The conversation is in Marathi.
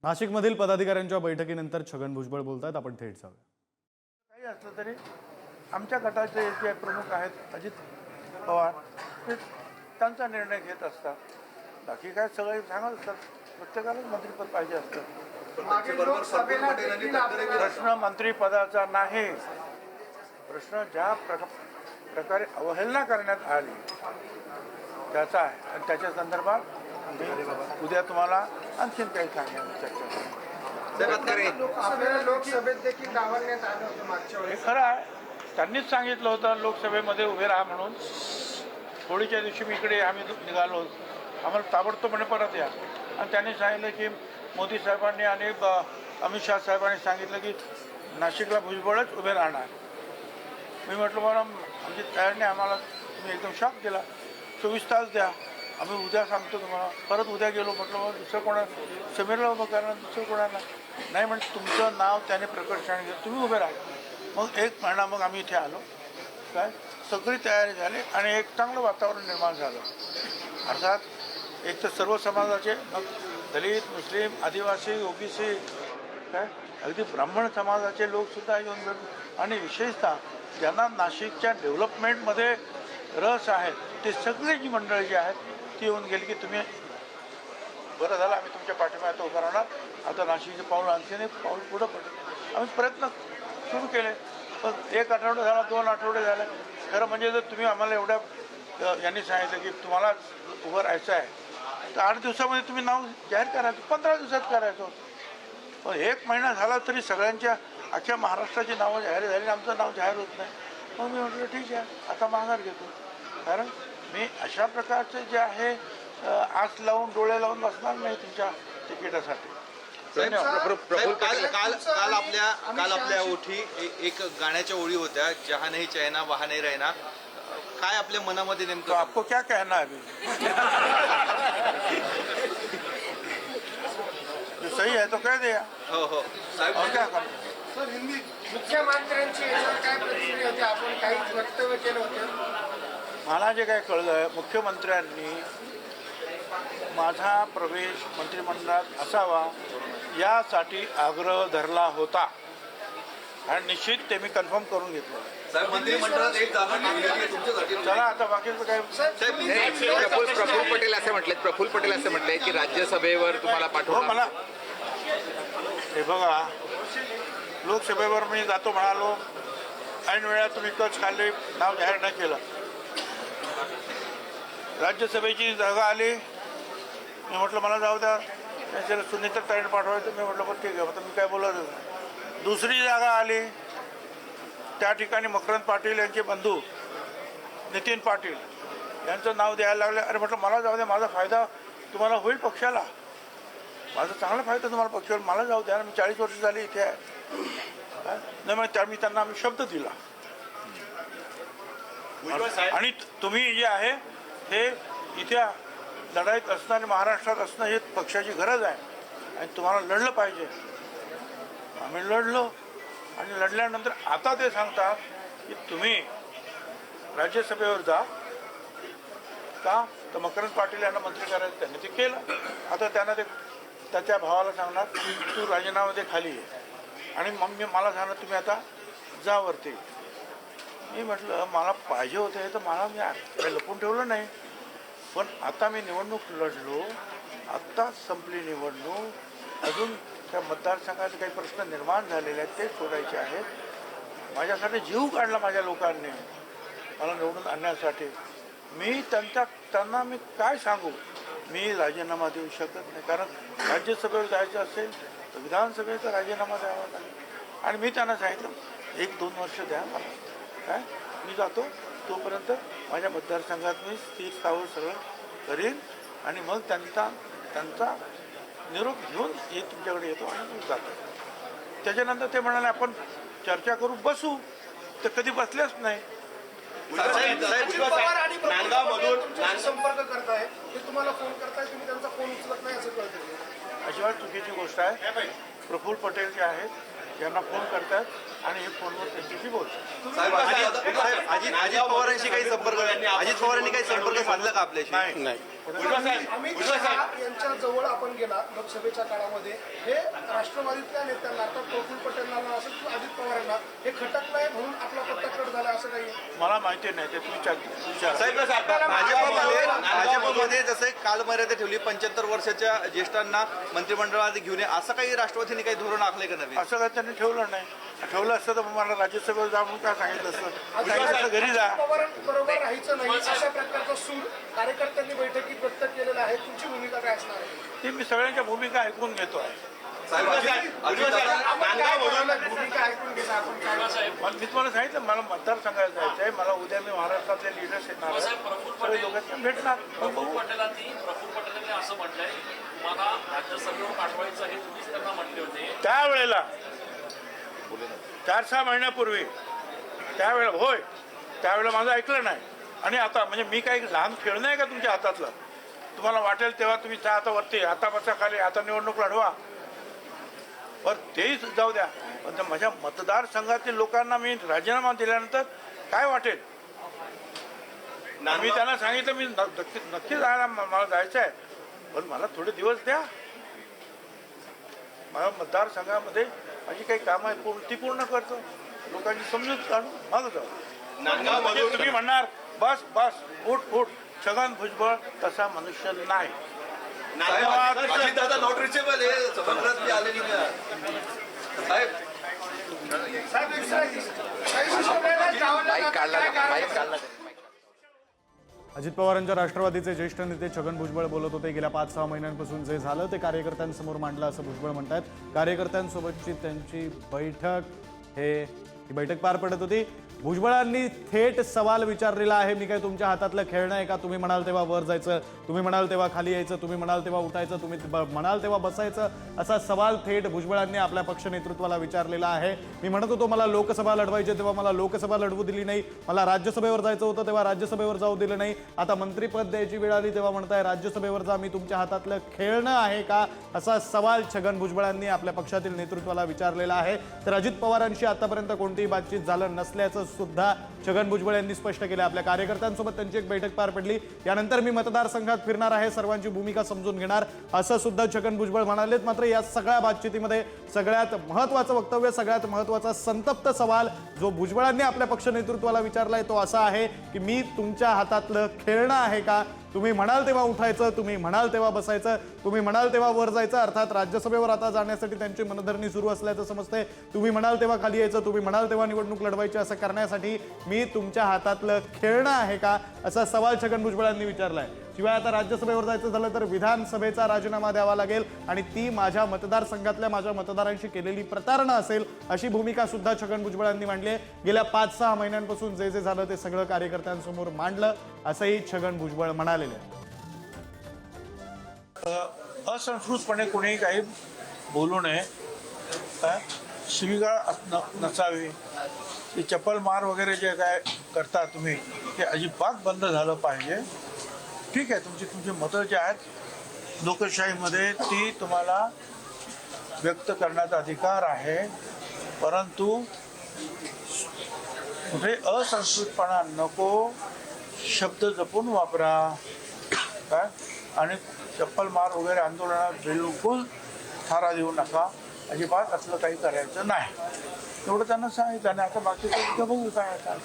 नाशिकमधील पदाधिकाऱ्यांच्या बैठकीनंतर छगन भुजबळ बोलतात. आपण थेट जाऊया. काही असलं तरी आमच्या गटाचे जे प्रमुख आहेत अजित पवार ते त्यांचा निर्णय घेत असतात. बाकी काय सगळे सांगत असतात. प्रत्येकालाच मंत्रिपद पाहिजे असतं. प्रश्न मंत्रिपदाचा नाही, प्रश्न ज्या प्रकारे अवहेलना करण्यात आली त्याचा आहे. आणि त्याच्या संदर्भात उद्या तुम्हाला आणखीन काही सांगण्याची चर्चा. लोकसभेत देखील डावलण्यात आलं होतं मागच्या हे वेळेस. खरं आहे. त्यांनीच सांगितलं होतं लोकसभेमध्ये उभे राहा म्हणून. होळीच्या दिवशी मी इकडे आम्ही निघालो, आम्हाला ताबडतोबपणे परत या. आणि त्यांनी सांगितलं की मोदी साहेबांनी आणि अमित शाह साहेबांनी सांगितलं की नाशिकला भुजबळच उभे राहणार. मी म्हटलं बरं आमची तयार नाही, आम्हाला तुम्ही एकदम शॉक दिला. 24 तास द्या, आम्ही उद्या सांगतो तुम्हाला. परत उद्या गेलो, म्हटलं मग दुसरं कोणा समीरला उभं करणार, दुसरं कोणाला नाही. म्हणजे तुमचं नाव त्याने प्रकट सांगितलं, तुम्ही उभे राहा. मग 1 महिना मग आम्ही इथे आलो. काय सगळी तयारी झाली आणि एक चांगलं वातावरण निर्माण झालं. अर्थात एक तर सर्व समाजाचे, मग दलित, मुस्लिम, आदिवासी, ओबीसी, काय अगदी ब्राह्मण समाजाचे लोकसुद्धा येऊन भेटून, आणि विशेषतः ज्यांना नाशिकच्या डेव्हलपमेंटमध्ये रस आहे ते सगळी जी मंडळी जी आहेत ती येऊन गेली की तुम्ही बरं झालं, आम्ही तुमच्या पाठीमागे उभं राहणार. आता नाशिकचे पाऊल आणखीन एक पाऊल पुढं पडले. आम्ही प्रयत्न सुरू केले. पण 1 आठवडा झाला, 2 आठवडे झाले. खरं म्हणजे जर तुम्ही आम्हाला एवढ्या यांनी सांगितलं की तुम्हाला उभं राहायचं आहे तर 8 दिवसामध्ये तुम्ही नाव जाहीर करायचं, 15 दिवसात करायचं होतं. पण 1 महिना झाला तरी सगळ्यांच्या अख्ख्या महाराष्ट्राची नावं जाहीर झाली, आमचं नाव जाहीर होत नाही. मग मी म्हटलं ठीक आहे, आता माघार घेतो. कारण मी अशा प्रकारचे जे आहे आस लावून डोळे लावून बसणार नाही तुमच्या तिकिटासाठी. काल आपल्या ओठी एक गाण्याच्या ओळी होत्या, जहा नहीं चैना वहा नहीं रहना. काय आपल्या मनामध्ये तो नेमकं आपको क्या कहना है अभी? जो सही है तो कह दिया. हो हो साहेब, और क्या करना. सर, मुख्यमंत्र्यांची याच्यावर काय प्रतिक्रिया होती? आपण काही वक्तव्य केलं होतं. मला जे काय कळलं, मुख्यमंत्र्यांनी माझा प्रवेश मंत्रिमंडळात असावा यासाठी आग्रह धरला होता आणि निश्चित ते मी कन्फर्म करून घेतलं. साहेब मंत्रिमंडळात एक जागा ठेवली आहे तुमच्यासाठी. चला आता बाकीचं काय. प्रफुल्ल पटेल असे म्हटले, प्रफुल्ल पटेल असे म्हटले की राज्यसभेवर तुम्हाला हो, पाठवणार. मला हे बघा, लोकसभेवर मी जातो म्हणालो, ऐन वेळा तुम्ही कच खाल्ली, नाव जाहीर नाही केलं. राज्यसभेची जागा आली, मी म्हटलं मला जाऊ द्या, त्याच्याला सुनीता ताईने पाठवायचं. मी म्हटलं बरं ठीक आहे, आता मी काय बोलत नाही. दुसरी जागा आली, त्या ठिकाणी मकरंद पाटील यांचे बंधू नितीन पाटील यांचं नाव द्यायला लागले. अरे म्हटलं मला जाऊ द्या, माझा फायदा तुम्हाला होईल पक्षाला, माझा चांगला फायदा तुम्हाला पक्षाला, मला जाऊ द्या. मी 40 वर्ष झाली इथे आहे. नाही मग मी त्यांना आम्ही शब्द दिला. आणि तुम्ही जे आहे हे इथे लढाईत असणं आणि महाराष्ट्रात असणं हे पक्षाची गरज आहे आणि तुम्हाला लढलं पाहिजे. आम्ही लढलो आणि लढल्यानंतर आता ते सांगतात की तुम्ही राज्यसभेवर जा का, तर मकरंद पाटील यांना मंत्री करायचं, त्यांनी ते केलं. आता त्यांना ते त्याच्या भावाला सांगणार तू राजीनामा दे, खाली आहे. आणि मग मला सांगणार तुम्ही आता जा वरती. मी म्हटलं मला पाहिजे होते तर मला मी काही लपून ठेवलं नाही. पण आता मी निवडणूक लढलो, आत्ताच संपली निवडणूक, अजून त्या मतदारसंघाचे काही प्रश्न निर्माण झालेले आहेत ते सोडायचे आहेत. माझ्यासाठी जीव काढला माझ्या लोकांनी मला निवडून आणण्यासाठी. मी त्यांना मी काय सांगू, मी राजीनामा देऊ शकत नाही. कारण राज्यसभेवर जायचं असेल तर विधानसभेचा राजीनामा द्यावा लागेल. आणि मी त्यांना सांगितलं 1-2 वर्ष द्या मला, काय मी जातो तोपर्यंत माझ्या मतदारसंघात मी स्थिर स्थावर सगळं करीन आणि मग त्यांचा निरोप घेऊन तुमच्याकडे येतो आणि मी जातो. त्याच्यानंतर ते म्हणाले आपण चर्चा करू, बसू. तर कधी बसलेच नाही. संपर्क करताय, ते तुम्हाला फोन करताय, तुम्ही त्यांचा फोन उचलत नाही असं कळतं. अजिबात चुकीची गोष्ट आहे. प्रफुल्ल पटेल जे आहेत यांना फोन करतात आणि हे फोनवर त्यांच्याशी बोलतात. अजित पवारांशी काही संपर्क साधला का आपल्याशी? नाही. अमित शहा यांच्या जवळ आपण गेला लोकसभेच्या काळामध्ये हे राष्ट्रवादीतल्या नेत्यांना अर्थात प्रफुल्ल पटेलांना असेल किंवा अजित पवारांना हे खटकलंय म्हणून आपला पत्ता कट झाला असं काही मला माहिती नाही ते विचार साहेब भाजपमध्ये जसं काल मर्यादा ठेवली 75 वर्षाच्या ज्येष्ठांना मंत्रिमंडळात घेऊन ये असं काही राष्ट्रवादीने काही धोरण आखले का नवीन? असं काय त्यांनी ठेवलं नाही. ठेवलं असतं तर मला राज्यसभेवर जा म्हणून काय सांगितलं असतं. घरी जा. पवारांबरोबर राहायचं नाही अशा प्रकारचा सूर कार्यकर्त्यांनी बैठकीत व्यक्त केलेला आहे. तुमची भूमिका काय असणार आहे? ते मी सगळ्यांच्या भूमिका ऐकून घेतो आहे. भूमिका ऐकून घेता आपण काय मी तुम्हाला सांगितलं मला मतदारसंघात जायचं आहे. मला उद्या मी महाराष्ट्रातले लिडर्स येणार आहे. सगळे लोकांना भेटणार. प्रफुल्ल पटेलांनी असं म्हटलंय मला राज्यसभेवर पाठवायचं हे तुम्हीच त्यांना म्हटले होते. त्यावेळेला 4-6 महिन्यापूर्वी त्यावेळेला होय त्यावेळेला माझं ऐकलं नाही. आणि आता म्हणजे मी काही लहान खेळणं आहे का तुमच्या हातातलं? तुम्हाला वाटेल तेव्हा तुम्ही त्या आता वरती हातापाचा खाली आता निवडणूक लढवा. पण तेही जाऊ द्या. पण माझ्या मतदारसंघातील लोकांना मी राजीनामा दिल्यानंतर काय वाटेल? मी त्यांना सांगितलं मी नक्की जायला मला जायचं आहे पण मला थोडे दिवस द्या. माझ्या मतदारसंघामध्ये माझी काही कामं आहेत ती पूर्ण करतो. लोकांची समजूत काढून मग जाऊ. म्हणजे तुम्ही म्हणणार बस बस उठ उठ छगन भुजबळ तसा मनुष्य नाही. दादा नॉट रिचेबल आहे सभागृहात आलेली साहेब. अजित पवारांच्या राष्ट्रवादीचे ज्येष्ठ नेते छगन भुजबळ बोलत होते. गेल्या 5-6 महिन्यांपासून जे झालं ते कार्यकर्त्यांसमोर मांडलं असं भुजबळ म्हणतात. कार्यकर्त्यांसोबतची त्यांची ही बैठक पार पडत होती. भुजबळांनी थेट सवाल विचारलेला आहे. मी काय तुमच्या हातातलं खेळणं आहे का? तुम्ही म्हणाल तेव्हा वर जायचं, तुम्ही म्हणाल तेव्हा खाली यायचं, तुम्ही म्हणाल तेव्हा उठायचं, तुम्ही म्हणाल तेव्हा बसायचं, असा सवाल थेट भुजबळांनी आपल्या पक्ष नेतृत्वाला विचारलेला आहे. मी म्हणत होतो मला लोकसभा लढवायची तेव्हा मला लोकसभा लढवू दिली नाही. मला राज्यसभेवर जायचं होतं तेव्हा राज्यसभेवर जाऊ दिलं नाही. आता मंत्रिपद द्यायची वेळ आली तेव्हा म्हणताय राज्यसभेवर जा. मी तुमच्या हातातलं खेळणं आहे का? असा सवाल छगन भुजबळांनी आपल्या पक्षातील नेतृत्वाला विचारलेला आहे. तर अजित पवारांशी आतापर्यंत कोणतीही बातचीत झालं नसल्याचं सुद्धा छगन भुजबळ यांनी स्पष्ट केलं. आपल्या कार्यकर्त्यांसोबत त्यांची एक बैठक पार पडली. यानंतर मी मतदारसंघात फिरणार आहे, सर्वांची भूमिका समजून घेणार असं सुद्धा छगन भुजबळ म्हणालेत. मात्र या सगळ्या बातचीतीमध्ये सगळ्यात महत्त्वाचं वक्तव्य, सगळ्यात महत्त्वाचा संतप्त सवाल जो भुजबळांनी आपल्या पक्ष नेतृत्वाला विचारलाय तो असा आहे की मी तुमच्या हातातलं खेळणं आहे का? तुम्ही म्हणाल तेव्हा उठायचं, तुम्ही म्हणाल तेव्हा बसायचं, तुम्ही म्हणाल तेव्हा वर जायचं. अर्थात राज्यसभेवर आता जाण्यासाठी त्यांची मनधरणी सुरू असल्याचं समजतंय. तुम्ही म्हणाल तेव्हा खाली यायचं, तुम्ही म्हणाल तेव्हा निवडणूक लढवायची, असं करण्यासाठी मी तुमच्या हातातलं खेळणं आहे का? असा सवाल छगन भुजबळांनी विचारलाय. शिवाय आता राज्यसभेवर जायचं झालं तर विधानसभेचा राजीनामा द्यावा लागेल आणि ती माझ्या मतदारसंघातल्या माझ्या मतदारांशी केलेली प्रतारणा असेल अशी भूमिका सुद्धा छगन भुजबळांनी मांडली आहे. गेल्या 5-6 महिन्यांपासून जे झालं ते सगळं कार्यकर्त्यांसमोर मांडलं असंही छगन भुजबळ म्हणालेले आहे. असंस्कृतपणे कोणीही काही बोलू नये. शिवीगाळ नसावी. ते चप्पल मार वगैरे जे काय करता तुम्ही ते अजिबात बंद झालं पाहिजे. ठीक आहे तुमची मतं जी आहेत लोकशाहीमध्ये ती तुम्हाला व्यक्त करण्याचा अधिकार आहे परंतु कुठे असंस्कृतपणा नको. शब्द जपून वापरा. काय आणि चप्पल मार वगैरे आंदोलनात बिलकुल थारा देऊ नका. अजिबात असलं काही करायचं नाही एवढं त्यांना सांगितलं. आणि आता बाकीचं बघू काय आता.